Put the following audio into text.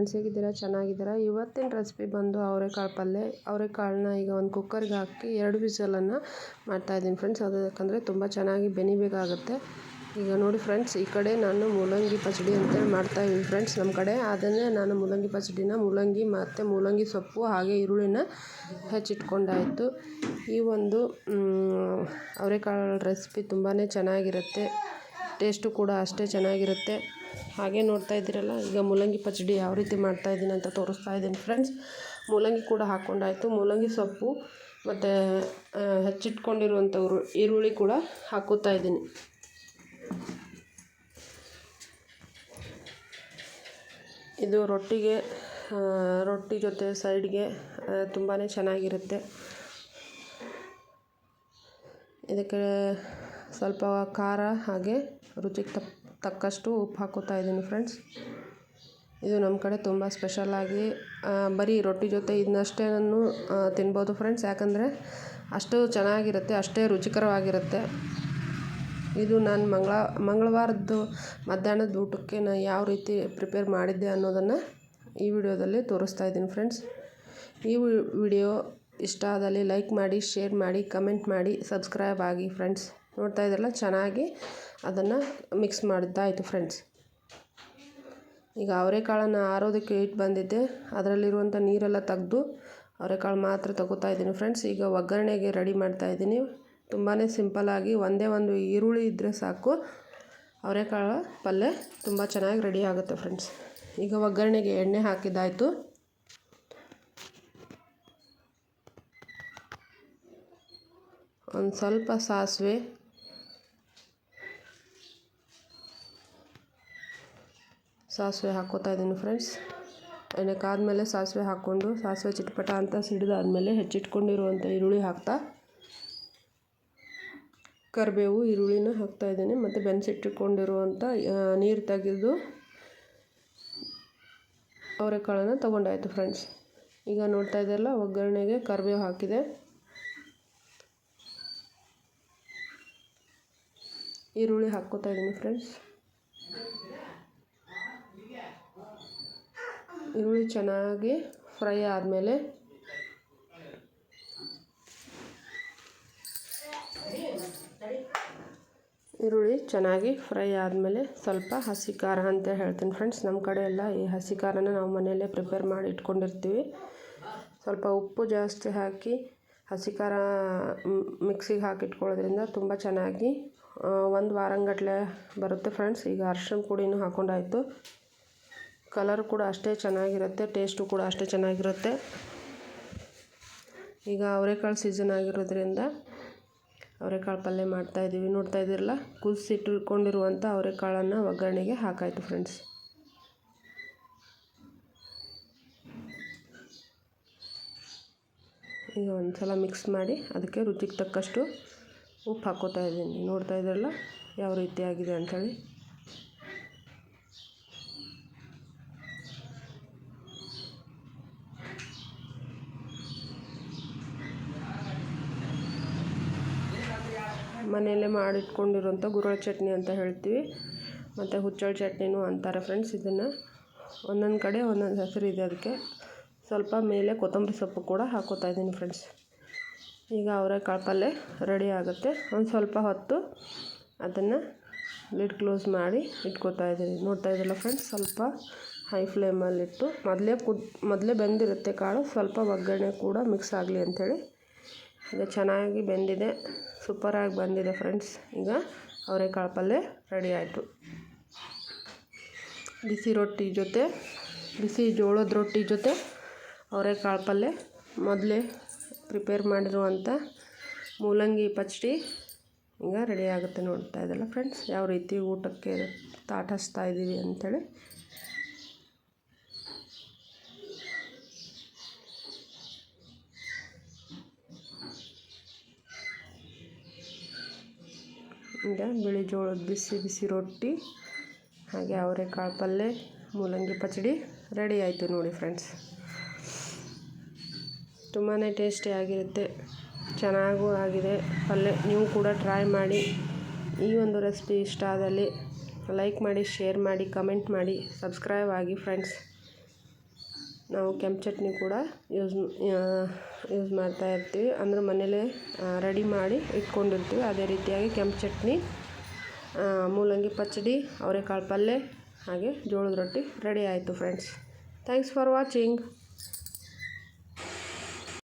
Friends, ಹೇಗಿದ್ದೀರಾ? ಚೆನ್ನಾಗಿದ್ದೀರಾ? ಇವತ್ತಿನ ರೆಸಿಪಿ ಬಂದು ಅವರೆಕಾಳು ಪಲ್ಯ. ಅವರೆಕಾಳನ್ನ ಈಗ ಒಂದು ಕುಕ್ಕರ್ಗೆ ಹಾಕಿ 2 ವಿಸಲನ್ನು ಮಾಡ್ತಾಯಿದ್ದೀನಿ ಫ್ರೆಂಡ್ಸ್. ಅದು ಯಾಕಂದರೆ ತುಂಬ ಚೆನ್ನಾಗಿ ಬೆನಿಬೇಕಾಗುತ್ತೆ. ಈಗ ನೋಡಿ ಫ್ರೆಂಡ್ಸ್, ಈ ಕಡೆ ನಾನು ಮೂಲಂಗಿ ಪಚಡಿ ಅಂತೇಳಿ ಮಾಡ್ತಾಯಿದ್ದೀನಿ ಫ್ರೆಂಡ್ಸ್. ನಮ್ಮ ಕಡೆ ಅದನ್ನೇ ನಾನು ಮೂಲಂಗಿ ಪಚಡಿನ ಮೂಲಂಗಿ ಮತ್ತು ಮೂಲಂಗಿ ಸೊಪ್ಪು ಹಾಗೆ ಈರುಳ್ಳಿನ ಹೆಚ್ಚಿಟ್ಕೊಂಡಾಯಿತು. ಈ ಒಂದು ಅವರೆಕಾಳು ರೆಸಿಪಿ ತುಂಬಾ ಚೆನ್ನಾಗಿರುತ್ತೆ, ಟೇಸ್ಟು ಕೂಡ ಅಷ್ಟೇ ಚೆನ್ನಾಗಿರುತ್ತೆ. ಹಾಗೆ ನೋಡ್ತಾ ಇದ್ದೀರಲ್ಲ, ಈಗ ಮೂಲಂಗಿ ಪಚಡಿ ಯಾವ ರೀತಿ ಮಾಡ್ತಾಯಿದ್ದೀನಿ ಅಂತ ತೋರಿಸ್ತಾ ಇದ್ದೀನಿ ಫ್ರೆಂಡ್ಸ್. ಮೂಲಂಗಿ ಕೂಡ ಹಾಕ್ಕೊಂಡಾಯಿತು. ಮೂಲಂಗಿ ಸೊಪ್ಪು ಮತ್ತು ಹೆಚ್ಚಿಟ್ಕೊಂಡಿರುವಂಥ ಈರುಳ್ಳಿ ಕೂಡ ಹಾಕೋತಾ ಇದ್ದೀನಿ. ಇದು ರೊಟ್ಟಿ ಜೊತೆ ಸೈಡ್ಗೆ ತುಂಬಾ ಚೆನ್ನಾಗಿರುತ್ತೆ. ಇದಕ್ಕೆ ಸ್ವಲ್ಪ ಖಾರ ಹಾಗೆ ರುಚಿಗೆ ತಕ್ಕಷ್ಟು ಉಪ್ಪು ಹಾಕೋತಾ ಇದ್ದೀನಿ ಫ್ರೆಂಡ್ಸ್. ಇದು ನಮ್ಮ ಕಡೆ ತುಂಬ ಸ್ಪೆಷಲಾಗಿ ಬರೀ ರೊಟ್ಟಿ ಜೊತೆ ಇದನ್ನಷ್ಟೇ ನಾನು ತಿನ್ಬೋದು ಫ್ರೆಂಡ್ಸ್. ಯಾಕಂದರೆ ಅಷ್ಟು ಚೆನ್ನಾಗಿರುತ್ತೆ, ಅಷ್ಟೇ ರುಚಿಕರವಾಗಿರುತ್ತೆ. ಇದು ನಾನು ಮಂಗಳವಾರದ್ದು ಮಧ್ಯಾಹ್ನದ ಊಟಕ್ಕೆ ನಾನು ಯಾವ ರೀತಿ ಪ್ರಿಪೇರ್ ಮಾಡಿದ್ದೆ ಅನ್ನೋದನ್ನು ಈ ವಿಡಿಯೋದಲ್ಲಿ ತೋರಿಸ್ತಾ ಇದ್ದೀನಿ ಫ್ರೆಂಡ್ಸ್. ಈ ವಿಡಿಯೋ ಇಷ್ಟ ಆದಲ್ಲಿ ಲೈಕ್ ಮಾಡಿ, ಶೇರ್ ಮಾಡಿ, ಕಮೆಂಟ್ ಮಾಡಿ, ಸಬ್ಸ್ಕ್ರೈಬ್ ಆಗಿ ಫ್ರೆಂಡ್ಸ್. ನೋಡ್ತಾ ಇದ್ರಲ್ಲ, ಚೆನ್ನಾಗಿ ಅದನ್ನು ಮಿಕ್ಸ್ ಮಾಡಿದ್ದಾಯಿತು ಫ್ರೆಂಡ್ಸ್. ಈಗ ಅವರೆಕಾಳನ್ನು ಆರೋದಕ್ಕೆ ಇಟ್ಟು ಬಂದಿದ್ದೆ, ಅದರಲ್ಲಿರುವಂಥ ನೀರೆಲ್ಲ ತೆಗೆದು ಅವರೆಕಾಳು ಮಾತ್ರ ತಗೋತಾ ಇದ್ದೀನಿ ಫ್ರೆಂಡ್ಸ್. ಈಗ ಒಗ್ಗರಣೆಗೆ ರೆಡಿ ಮಾಡ್ತಾಯಿದ್ದೀನಿ. ತುಂಬಾ ಸಿಂಪಲ್ಲಾಗಿ ಒಂದೇ ಒಂದು ಈರುಳ್ಳಿ ಇದ್ದರೆ ಸಾಕು, ಅವರೆಕಾಳು ಪಲ್ಯ ತುಂಬ ಚೆನ್ನಾಗಿ ರೆಡಿ ಆಗುತ್ತೆ ಫ್ರೆಂಡ್ಸ್. ಈಗ ಒಗ್ಗರಣೆಗೆ ಎಣ್ಣೆ ಹಾಕಿದ್ದಾಯಿತು. ಒಂದು ಸ್ವಲ್ಪ ಸಾಸಿವೆ, ಹಾಕ್ಕೋತಾ ಇದ್ದೀನಿ ಫ್ರೆಂಡ್ಸ್. ಎಣ್ಣೆ ಕಾದ್ಮೇಲೆ ಸಾಸಿವೆ ಹಾಕ್ಕೊಂಡು ಸಾಸಿವೆ ಚಿಟಪಟ ಅಂತ ಸಿಡಿದಾದ್ಮೇಲೆ ಹೆಚ್ಚಿಟ್ಕೊಂಡಿರುವಂಥ ಈರುಳ್ಳಿ ಹಾಕ್ತಾ, ಕರಿಬೇವು, ಈರುಳ್ಳಿನ ಹಾಕ್ತಾಯಿದ್ದೀನಿ. ಮತ್ತು ಬೆನ್ಸಿಟ್ಟಿಟ್ಕೊಂಡಿರುವಂಥ ನೀರು ತೆಗೆದು ಅವರೆಕಾಳನ್ನು ತೊಗೊಂಡಾಯಿತು ಫ್ರೆಂಡ್ಸ್. ಈಗ ನೋಡ್ತಾ ಇದ್ದಲ್ಲ, ಒಗ್ಗರಣೆಗೆ ಕರಿಬೇವು ಹಾಕಿದೆ, ಈರುಳ್ಳಿ ಹಾಕ್ಕೋತಾ ಇದ್ದೀನಿ ಫ್ರೆಂಡ್ಸ್. ಈರುಳ್ಳಿ ಚೆನ್ನಾಗಿ ಫ್ರೈ ಆದಮೇಲೆ ಸ್ವಲ್ಪ ಹಸಿ ಖಾರ ಅಂತ ಹೇಳ್ತೀನಿ ಫ್ರೆಂಡ್ಸ್. ನಮ್ಮ ಕಡೆ ಎಲ್ಲ ಈ ಹಸಿ ಖಾರನ ನಾವು ಮನೆಯಲ್ಲೇ ಪ್ರಿಪೇರ್ ಮಾಡಿ ಇಟ್ಕೊಂಡಿರ್ತೀವಿ. ಸ್ವಲ್ಪ ಉಪ್ಪು ಜಾಸ್ತಿ ಹಾಕಿ ಹಸಿ ಖಾರ ಮಿಕ್ಸಿಗೆ ಹಾಕಿಟ್ಕೊಳ್ಳೋದ್ರಿಂದ ತುಂಬ ಚೆನ್ನಾಗಿ 1 ವಾರಂಗಟ್ಟಲೆ ಬರುತ್ತೆ ಫ್ರೆಂಡ್ಸ್. ಈಗ ಅರಿಶಿಣ ಪುಡಿನೂ ಹಾಕ್ಕೊಂಡಾಯಿತು. ಕಲರು ಕೂಡ ಅಷ್ಟೇ ಚೆನ್ನಾಗಿರುತ್ತೆ, ಟೇಸ್ಟು ಕೂಡ ಅಷ್ಟೇ ಚೆನ್ನಾಗಿರುತ್ತೆ. ಈಗ ಅವರೆಕಾಳು ಸೀಸನ್ ಆಗಿರೋದ್ರಿಂದ ಅವರೆಕಾಳು ಪಲ್ಯ ಮಾಡ್ತಾಯಿದ್ದೀವಿ. ನೋಡ್ತಾ ಇದ್ದೀರಲ್ಲ, ಕುದಿಸಿಟ್ಕೊಂಡಿರುವಂಥ ಅವರೆಕಾಳನ್ನು ಒಗ್ಗರಣೆಗೆ ಹಾಕಾಯಿತು ಫ್ರೆಂಡ್ಸ್. ಈಗ ಒಂದು ಸಲ ಮಿಕ್ಸ್ ಮಾಡಿ ಅದಕ್ಕೆ ರುಚಿಗೆ ತಕ್ಕಷ್ಟು ಉಪ್ಪು ಹಾಕ್ಕೋತಾ ಇದ್ದೀನಿ. ನೋಡ್ತಾ ಇದ್ದೀರಲ್ಲ ಯಾವ ರೀತಿ ಆಗಿದೆ ಅಂಥೇಳಿ. ಮನೆಯಲ್ಲೇ ಮಾಡಿಟ್ಕೊಂಡಿರುವಂಥ ಗುರೆಳ್ಳು ಚಟ್ನಿ ಅಂತ ಹೇಳ್ತೀವಿ, ಮತ್ತು ಹುಚ್ಚೆಳ್ಳು ಚಟ್ನಿನೂ ಅಂತಾರೆ ಫ್ರೆಂಡ್ಸ್. ಇದನ್ನು ಒಂದೊಂದು ಕಡೆ ಒಂದೊಂದು ಹೆಸರು ಇದೆ ಅದಕ್ಕೆ. ಸ್ವಲ್ಪ ಮೇಲೆ ಕೊತ್ತಂಬರಿ ಸೊಪ್ಪು ಕೂಡ ಹಾಕ್ಕೋತಾ ಇದ್ದೀನಿ ಫ್ರೆಂಡ್ಸ್. ಈಗ ಅವರೆಕಾಳು ಪಲ್ಯ ರೆಡಿ ಆಗುತ್ತೆ. ಒಂದು ಸ್ವಲ್ಪ ಹೊತ್ತು ಅದನ್ನು ಲಿಡ್ ಕ್ಲೋಸ್ ಮಾಡಿ ಇಟ್ಕೋತಾ ಇದ್ದೀನಿ. ನೋಡ್ತಾ ಇದ್ದೀರಲ್ಲ ಫ್ರೆಂಡ್ಸ್, ಸ್ವಲ್ಪ ಹೈ ಫ್ಲೇಮಲ್ಲಿಟ್ಟು ಮೊದಲೇ ಬೆಂದಿರುತ್ತೆ ಕಾಳು, ಸ್ವಲ್ಪ ಒಗ್ಗರಣೆ ಕೂಡ ಮಿಕ್ಸ್ ಆಗಲಿ ಅಂಥೇಳಿ. ಈಗ ಚೆನ್ನಾಗಿ ಬೆಂದಿದೆ, ಸೂಪರಾಗಿ ಬಂದಿದೆ ಫ್ರೆಂಡ್ಸ್. ಈಗ ಅವರೆಕಾಳು ಪಲ್ಯ ರೆಡಿ ಆಯಿತು. ಬಿಸಿ ಜೋಳದ ರೊಟ್ಟಿ ಜೊತೆ ಅವರೆಕಾಳು ಪಲ್ಯ, ಮೊದಲೇ ಪ್ರಿಪೇರ್ ಮಾಡಿರುವಂಥ ಮೂಲಂಗಿ ಪಚಡಿ ಈಗ ರೆಡಿ ಆಗುತ್ತೆ. ನೋಡ್ತಾ ಇದ್ದಲ್ಲ ಫ್ರೆಂಡ್ಸ್, ಯಾವ ರೀತಿ ಊಟಕ್ಕೆ ತಾಟಿಸ್ತಾ ಇದ್ದೀವಿ ಅಂಥೇಳಿ. ಈಗ ಬಿಳಿ ಜೋಳದ ಬಿಸಿ ರೊಟ್ಟಿ ಹಾಗೆ ಅವರೆಕಾಳು ಪಲ್ಯ, ಮೂಲಂಗಿ ಪಚಡಿ ರೆಡಿ ಆಯಿತು ನೋಡಿ ಫ್ರೆಂಡ್ಸ್. ತುಂಬಾ ಟೇಸ್ಟಿಯಾಗಿರುತ್ತೆ, ಚೆನ್ನಾಗೂ ಆಗಿದೆ ಪಲ್ಯ. ನೀವು ಕೂಡ ಟ್ರೈ ಮಾಡಿ. ಈ ಒಂದು ರೆಸಿಪಿ ಇಷ್ಟ ಆದಲ್ಲಿ ಲೈಕ್ ಮಾಡಿ, ಶೇರ್ ಮಾಡಿ, ಕಮೆಂಟ್ ಮಾಡಿ, ಸಬ್ಸ್ಕ್ರೈಬ್ ಆಗಿ ಫ್ರೆಂಡ್ಸ್. ನಾವು ಕೆಂಪು ಚಟ್ನಿ ಕೂಡ ಯೂಸ್ ಮಾಡ್ತಾ ಇರ್ತೀವಿ. ಅಂದರೆ ಮನೇಲೇ ರೆಡಿ ಮಾಡಿ ಇಟ್ಕೊಂಡಿರ್ತೀವಿ. ಅದೇ ರೀತಿಯಾಗಿ ಕೆಂಪು ಚಟ್ನಿ, ಮೂಲಂಗಿ ಪಚ್ಚಡಿ, ಅವರೆಕಾಳು ಪಲ್ಯ ಹಾಗೆ ಜೋಳದ ರೊಟ್ಟಿ ರೆಡಿ ಆಯಿತು ಫ್ರೆಂಡ್ಸ್. Thanks for watching.